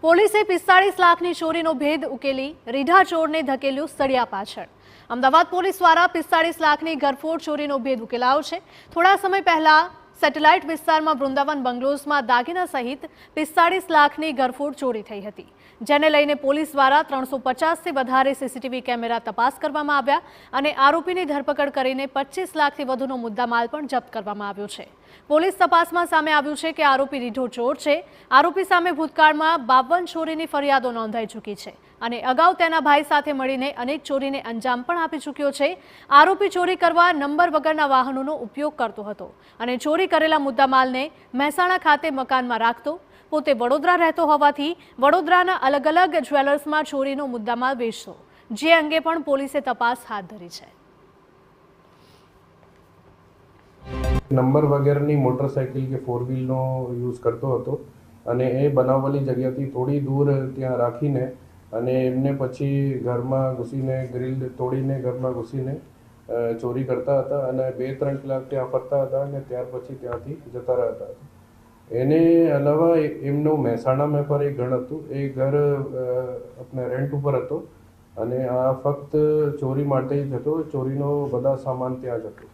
પોલીસે 45 લાખની ચોરીનો ભેદ ઉકેલી રીઢા ચોરને ધકેલ્યો સળિયા પાછળ। અમદાવાદ પોલીસ દ્વારા 45 લાખની ઘરફોડ ચોરીનો ભેદ ઉકેલાયો છે। થોડા સમય પહેલા સેટેલાઇટ વિસ્તારમાં વૃંદાવન બંગલોઝમાં દાગીના સહિત 45 લાખની ઘરફોડ ચોરી થઈ હતી, જેને લઈને પોલીસ દ્વારા 350થી વધારે સીસીટીવી કેમેરા તપાસ કરવામાં આવ્યા અને આરોપીની ધરપકડ કરીને 25 લાખથી વધુનો મુદ્દામાલ પણ જપ્ત કરવામાં આવ્યો છે। પોલીસ તપાસમાં સામે આવ્યું છે કે આરોપી રીઢો ચોર છે। આરોપી સામે ભૂતકાળમાં 52 ચોરીની ફરિયાદો નોંધાઈ ચૂકી છે અને અગાઉ તેના ભાઈ સાથે મળીને અનેક ચોરીને અંજામ પણ આપી ચૂક્યો છે। આરોપી ચોરી કરવા નંબર વગરના વાહનોનો ઉપયોગ કરતો હતો અને ચોરી કરેલા મુદ્દામાલને મહેસાણા ખાતે મકાનમાં રાખતો। પોતે વડોદરા રહેતો હોવાથી વડોદરાના અલગ અલગ જ્વેલર્સમાં ચોરીનો મુદ્દામાલ વેચતો, જે અંગે પણ પોલીસે તપાસ હાથ ધરી છે। નંબર વગેરેની મોટરસાઇકલ કે ફોર વ્હીલનો યુઝ કરતો હતો અને એ બનાવવાળી જગ્યાથી થોડી દૂર ત્યાં રાખીને અને એમને પછી ઘરમાં ઘૂસીને ગ્રીલ તોડીને ઘરમાં ઘૂસીને ચોરી કરતા હતા અને 2-3 કલાક ત્યાં ફરતા હતા અને ત્યાર પછી ત્યાંથી જતા રહેતા હતા। એને અલાવા એમનું મહેસાણામાં પર એક ઘર હતું, એ ઘર આપણે રેન્ટ ઉપર હતો અને આ ફક્ત ચોરી માટે જ હતો। ચોરીનો બધા સામાન ત્યાં જ હતો।